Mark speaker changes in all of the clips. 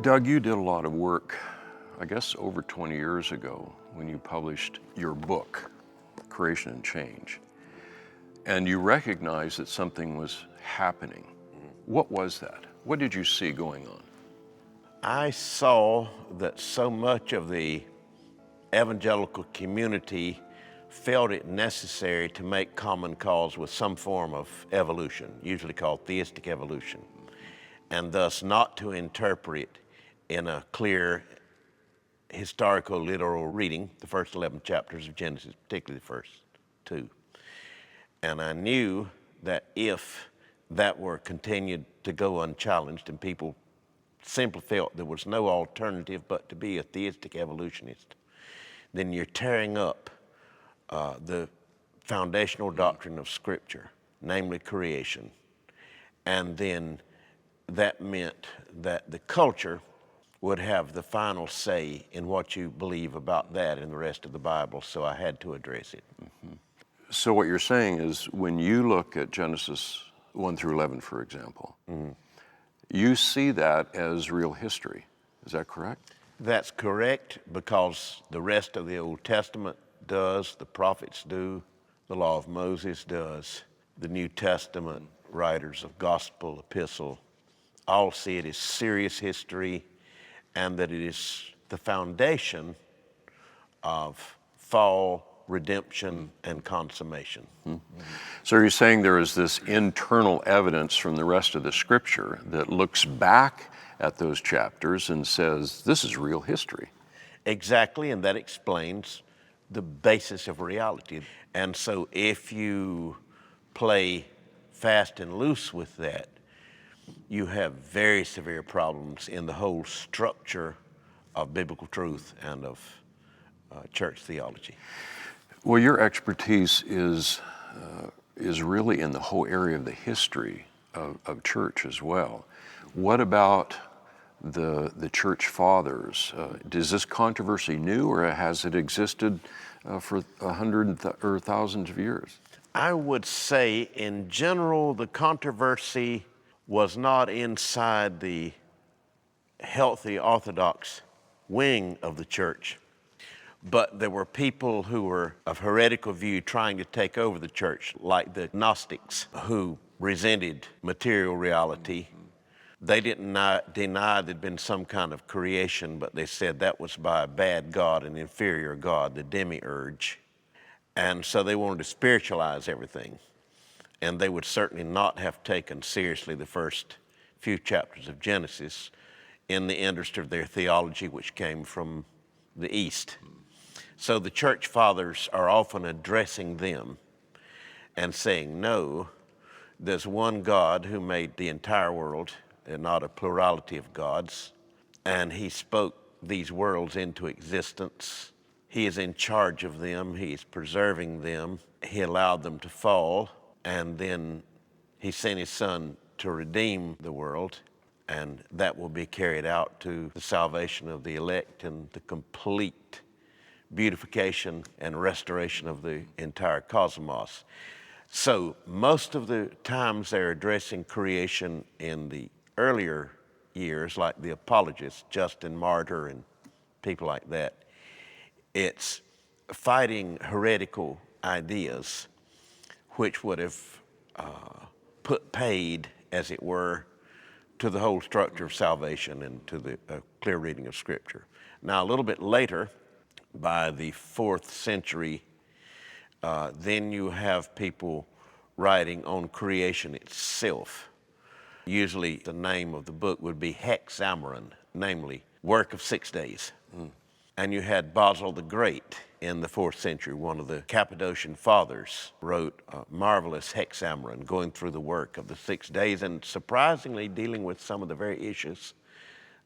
Speaker 1: Doug, you did a lot of work, I guess over 20 years ago, when you published your book, Creation and Change. And you recognized that something was happening. What was that? What did you see going on?
Speaker 2: I saw that so much of the evangelical community felt it necessary to make common cause with some form of evolution, usually called theistic evolution, and thus not to interpret in a clear historical literal reading the first 11 chapters of Genesis, particularly the first 2. And I knew that if that were continued to go unchallenged and people simply felt there was no alternative but to be a theistic evolutionist, then you're tearing up the foundational doctrine of Scripture, namely creation. And then that meant that the culture would have the final say in what you believe about that and the rest of the Bible, so I had to address it.
Speaker 1: Mm-hmm. So what you're saying is when you look at Genesis 1 through 11, for example, you see that as real history. Is that correct?
Speaker 2: That's correct, because the rest of the Old Testament does, the prophets do, the law of Moses does, the New Testament writers of gospel, epistle, all see it as serious history, and that it is the foundation of fall, redemption, and consummation.
Speaker 1: So you're saying there is this internal evidence from the rest of the Scripture that looks back at those chapters and says, this is real history.
Speaker 2: Exactly, and that explains the basis of reality. And so if you play fast and loose with that, you have very severe problems in the whole structure of biblical truth and of church theology.
Speaker 1: Well, your expertise is really in the whole area of the history of church as well. What about the church fathers? Is this controversy new, or has it existed for 100 or thousands of years?
Speaker 2: I would say, in general, the controversy was not inside the healthy Orthodox wing of the church, but there were people who were of heretical view trying to take over the church, like the Gnostics, who resented material reality. They didn't deny there'd been some kind of creation, but they said that was by a bad God, an inferior God, the demiurge. And so they wanted to spiritualize everything. And they would certainly not have taken seriously the first few chapters of Genesis in the interest of their theology, which came from the East. So the church fathers are often addressing them and saying, no, there's one God who made the entire world and not a plurality of gods, and he spoke these worlds into existence. He is in charge of them. He's preserving them. He allowed them to fall, and then he sent his son to redeem the world, and that will be carried out to the salvation of the elect and the complete beautification and restoration of the entire cosmos. So most of the times they're addressing creation in the earlier years, like the apologists, Justin Martyr and people like that, it's fighting heretical ideas which would have put paid, as it were, to the whole structure of salvation and to the clear reading of Scripture. Now, a little bit later, by the 4th century, then you have people writing on creation itself. Usually the name of the book would be Hexameron, namely, Work of 6 Days. And you had Basil the Great in the 4th century, one of the Cappadocian fathers, wrote a marvelous Hexameron going through the work of the 6 days and surprisingly dealing with some of the very issues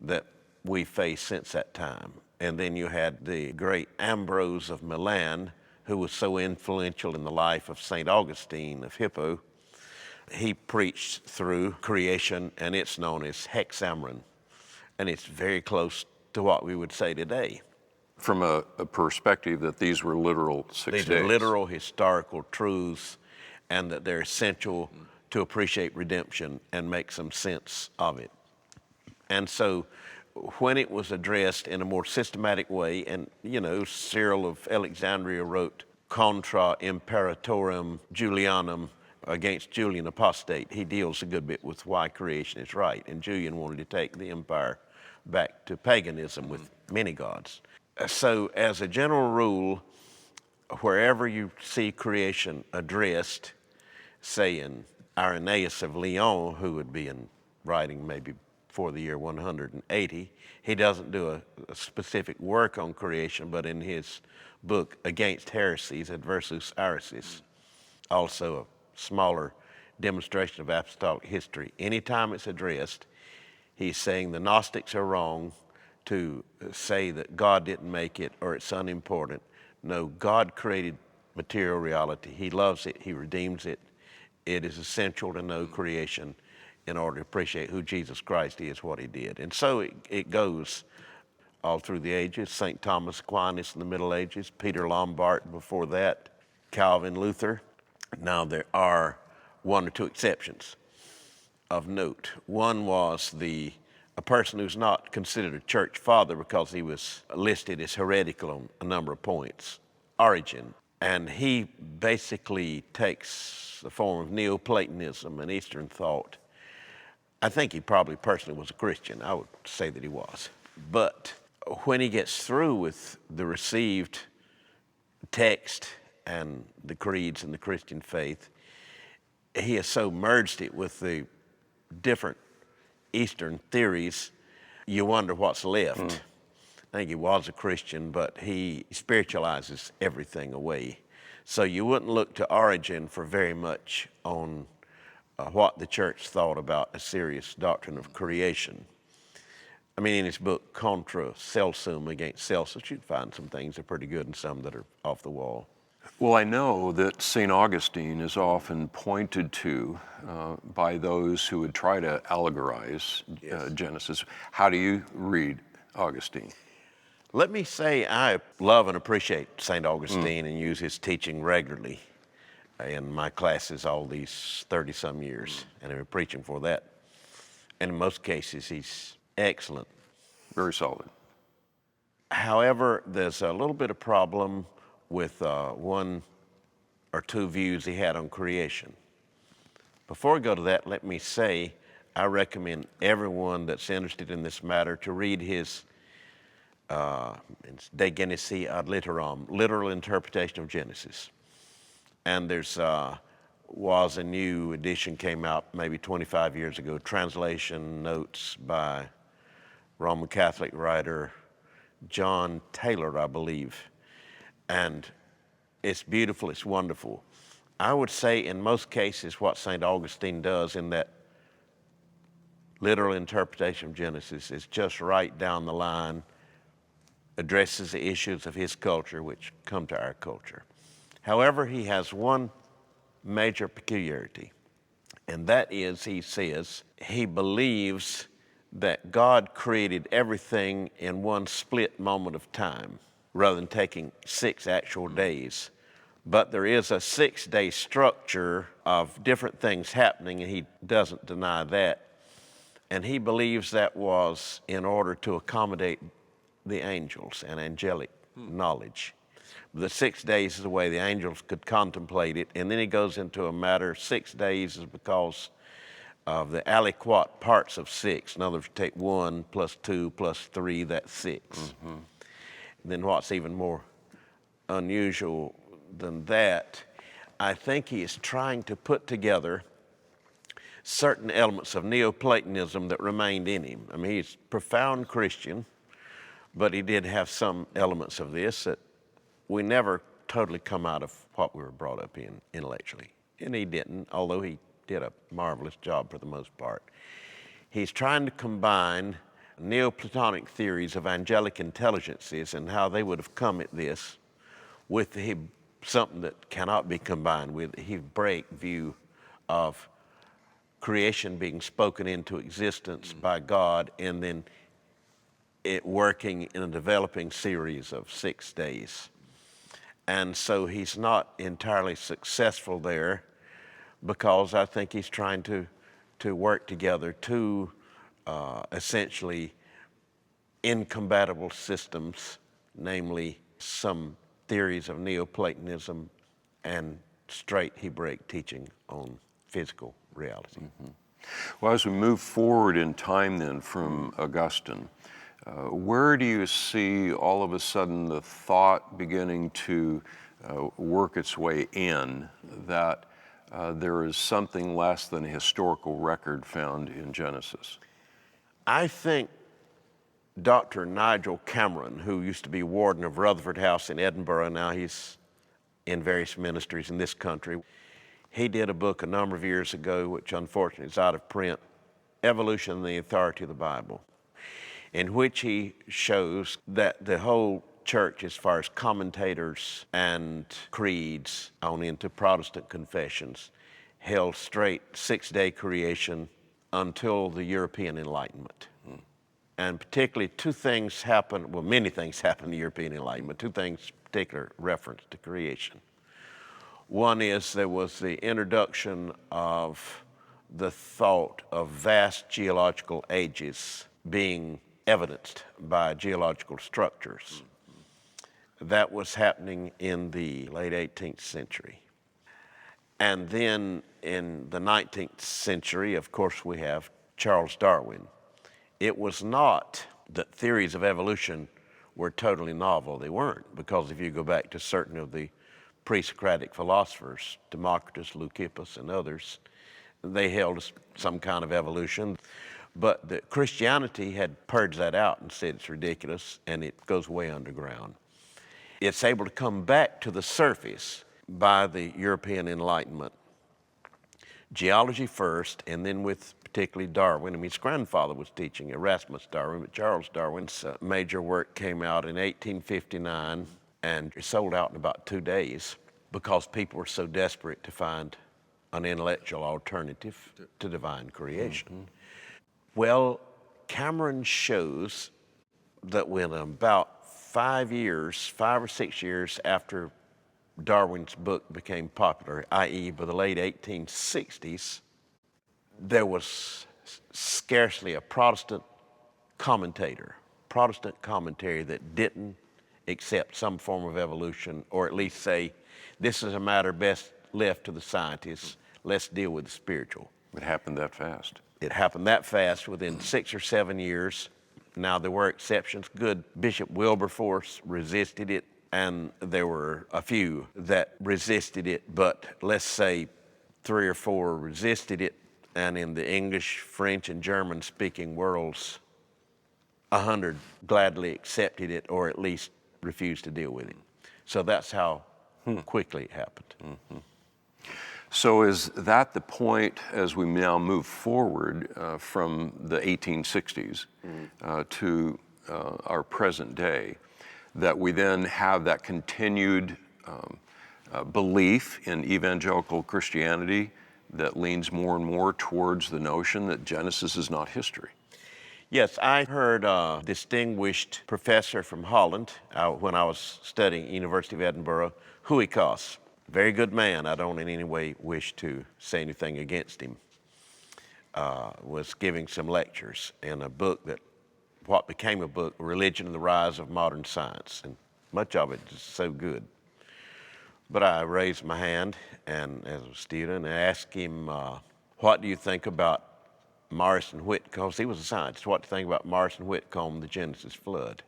Speaker 2: that we face since that time. And then you had the great Ambrose of Milan, who was so influential in the life of St. Augustine of Hippo. He preached through creation, and it's known as Hexameron. And it's very close to what we would say today.
Speaker 1: From a perspective that these were literal 6 days.
Speaker 2: These are literal historical truths, and that they're essential to appreciate redemption and make some sense of it. And so when it was addressed in a more systematic way, and Cyril of Alexandria wrote Contra Imperatorum Julianum against Julian Apostate. He deals a good bit with why creation is right, and Julian wanted to take the empire back to paganism with many gods. So as a general rule, wherever you see creation addressed, say in Irenaeus of Lyon, who would be in writing maybe for the year 180, he doesn't do a specific work on creation, but in his book Against Heresies, Adversus Arisis, also a smaller demonstration of apostolic history. Anytime it's addressed, he's saying the Gnostics are wrong to say that God didn't make it or it's unimportant. No, God created material reality. He loves it. He redeems it. It is essential to know creation in order to appreciate who Jesus Christ is, what he did. And so it goes all through the ages. St. Thomas Aquinas in the Middle Ages, Peter Lombard before that, Calvin, Luther. Now there are one or two exceptions of note. One was a person who's not considered a church father because he was listed as heretical on a number of points, Origen. And he basically takes the form of Neoplatonism and Eastern thought. I think he probably personally was a Christian. I would say that he was. But when he gets through with the received text and the creeds and the Christian faith, he has so merged it with the different Eastern theories, you wonder what's left. I think he was a Christian, but he spiritualizes everything away. So you wouldn't look to Origen for very much on what the church thought about a serious doctrine of creation. I mean, in his book, Contra Celsum, Against Celsus, you'd find some things that are pretty good and some that are off the wall.
Speaker 1: Well, I know that St. Augustine is often pointed to by those who would try to allegorize Genesis. How do you read Augustine?
Speaker 2: Let me say I love and appreciate St. Augustine and use his teaching regularly in my classes all these 30-some years, and I've been preaching for that. And in most cases, he's excellent.
Speaker 1: Very solid.
Speaker 2: However, there's a little bit of problem with one or two views he had on creation. Before we go to that, let me say I recommend everyone that's interested in this matter to read his De Genesi ad Litteram, literal interpretation of Genesis. And there's was a new edition came out maybe 25 years ago, translation notes by Roman Catholic writer John Taylor, I believe. And it's beautiful, it's wonderful. I would say in most cases what St. Augustine does in that literal interpretation of Genesis is just right down the line, addresses the issues of his culture which come to our culture. However, he has one major peculiarity, and that is he says he believes that God created everything in one split moment of time rather than taking 6 actual days. But there is a 6-day structure of different things happening, and he doesn't deny that. And he believes that was in order to accommodate the angels and angelic knowledge. The 6 days is the way the angels could contemplate it, and then he goes into a matter, 6 days is because of the aliquot parts of 6. In other words, take 1 plus 2 plus 3, that's 6. Then what's even more unusual than that, I think he is trying to put together certain elements of Neoplatonism that remained in him. I mean, he's a profound Christian, but he did have some elements of this that we never totally come out of what we were brought up in intellectually. And he didn't, although he did a marvelous job for the most part. He's trying to combine Neoplatonic theories of angelic intelligences and how they would have come at this with something that cannot be combined with the Hebraic view of creation being spoken into existence by God and then it working in a developing series of 6 days. And so he's not entirely successful there because I think he's trying to work together two essentially incompatible systems, namely some theories of Neoplatonism and straight Hebraic teaching on physical reality.
Speaker 1: Well, as we move forward in time then from Augustine, where do you see all of a sudden the thought beginning to work its way in that there is something less than a historical record found in Genesis?
Speaker 2: I think Dr. Nigel Cameron, who used to be warden of Rutherford House in Edinburgh, now he's in various ministries in this country. He did a book a number of years ago, which unfortunately is out of print, Evolution and the Authority of the Bible, in which he shows that the whole church, as far as commentators and creeds on into Protestant confessions, held straight six-day creation until the European Enlightenment. And particularly two things happened, well, many things happened in the European Enlightenment, two things particular reference to creation. One is there was the introduction of the thought of vast geological ages being evidenced by geological structures. That was happening in the late 18th century. And then in the 19th century, of course, we have Charles Darwin. It was not that theories of evolution were totally novel. They weren't, because if you go back to certain of the pre-Socratic philosophers, Democritus, Leucippus, and others, they held some kind of evolution. But the Christianity had purged that out and said it's ridiculous, and it goes way underground. It's able to come back to the surface by the European Enlightenment. Geology first, and then with particularly Darwin. I mean, his grandfather was teaching, Erasmus Darwin, but Charles Darwin's major work came out in 1859 and it sold out in about 2 days because people were so desperate to find an intellectual alternative to divine creation. Well, Cameron shows that when about 5 or 6 years after Darwin's book became popular, i.e. by the late 1860s, there was scarcely a Protestant commentary that didn't accept some form of evolution, or at least say, this is a matter best left to the scientists, let's deal with the spiritual.
Speaker 1: It happened that fast.
Speaker 2: It happened that fast within 6 or 7 years. Now, there were exceptions. Good Bishop Wilberforce resisted it, and there were a few that resisted it, but let's say 3 or 4 resisted it, and in the English, French, and German-speaking worlds, 100 gladly accepted it, or at least refused to deal with it. So that's how quickly it happened.
Speaker 1: So is that the point as we now move forward from the 1860s to our present day, that we then have that continued belief in evangelical Christianity that leans more and more towards the notion that Genesis is not history?
Speaker 2: Yes, I heard a distinguished professor from Holland when I was studying at University of Edinburgh, Huikas. Very good man. I don't in any way wish to say anything against him. Was giving some lectures in a book what became a book, Religion and the Rise of Modern Science, and much of it is so good. But I raised my hand and as a student and asked him, what do you think about Morrison Whitcomb? Because he was a scientist. What do you think about Morrison Whitcomb, the Genesis flood?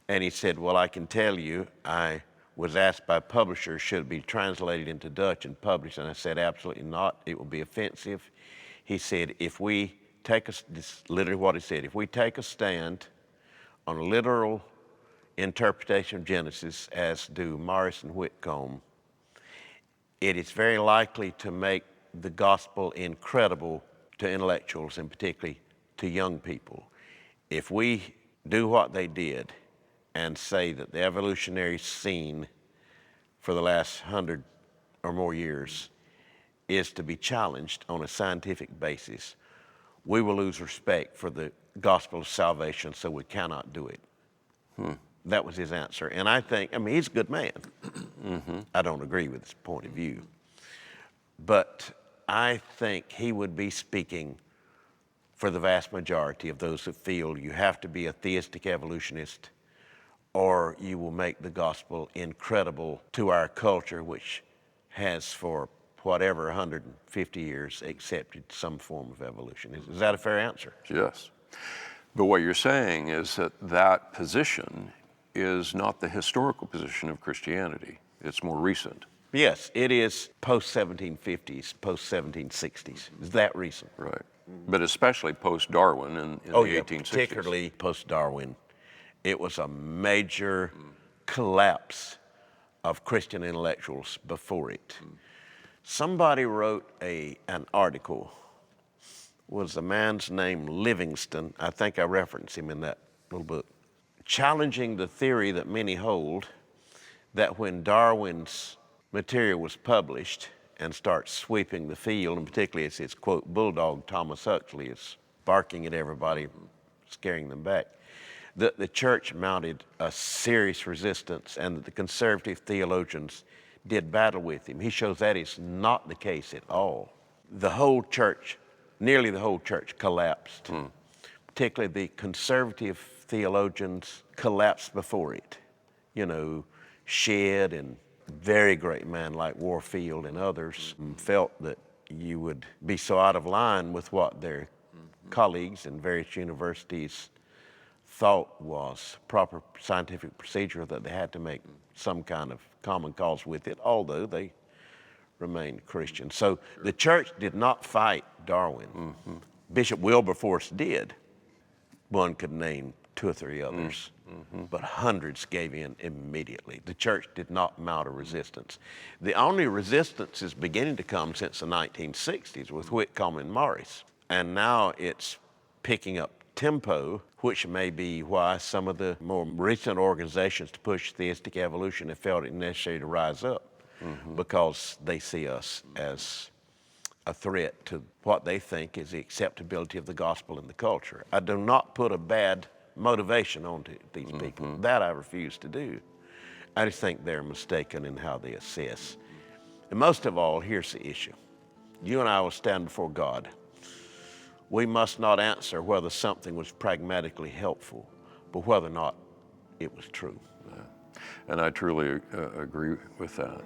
Speaker 2: And he said, well, I can tell you, I was asked by publishers, should it be translated into Dutch and published? And I said, absolutely not. It will be offensive. He said, if we take this is literally what he said, if we take a stand on a literal interpretation of Genesis, as do Morrison Whitcomb, it is very likely to make the gospel incredible to intellectuals and particularly to young people. If we do what they did and say that the evolutionary scene for the last 100 or more years is to be challenged on a scientific basis, we will lose respect for the gospel of salvation, so we cannot do it. That was his answer. And I think, he's a good man. I don't agree with his point of view. But I think he would be speaking for the vast majority of those that feel you have to be a theistic evolutionist or you will make the gospel incredible to our culture, which has for whatever 150 years accepted some form of evolution. Is that a fair answer?
Speaker 1: Yes. But what you're saying is that that position is not the historical position of Christianity. It's more recent.
Speaker 2: Yes, it is post-1750s, post-1760s. Is that recent?
Speaker 1: Right. But especially post-Darwin in the 1860s.
Speaker 2: Particularly post-Darwin. It was a major collapse of Christian intellectuals before it. Somebody wrote an article. Was the man's name Livingston? I think I referenced him in that little book. Challenging the theory that many hold that when Darwin's material was published and starts sweeping the field, and particularly as his, quote, bulldog Thomas Huxley is barking at everybody, scaring them back, that the church mounted a serious resistance and that the conservative theologians did battle with him. He shows that is not the case at all. The whole church, nearly the whole church collapsed. Particularly the conservative theologians collapsed before it. You know, Shedd and very great men like Warfield and others felt that you would be so out of line with what their colleagues in various universities thought was proper scientific procedure that they had to make some kind of common cause with it, although they remained Christian. So the church did not fight Darwin. Bishop Wilberforce did. One could name 2 or 3 others, but hundreds gave in immediately. The church did not mount a resistance. The only resistance is beginning to come since the 1960s with Whitcomb and Morris, and now it's picking up tempo, which may be why some of the more recent organizations to push theistic evolution have felt it necessary to rise up, because they see us as a threat to what they think is the acceptability of the gospel in the culture. I do not put a bad motivation onto these people. That I refuse to do. I just think they're mistaken in how they assess. And most of all, here's the issue. You and I will stand before God. We must not answer whether something was pragmatically helpful, but whether or not it was true.
Speaker 1: And I truly agree with that.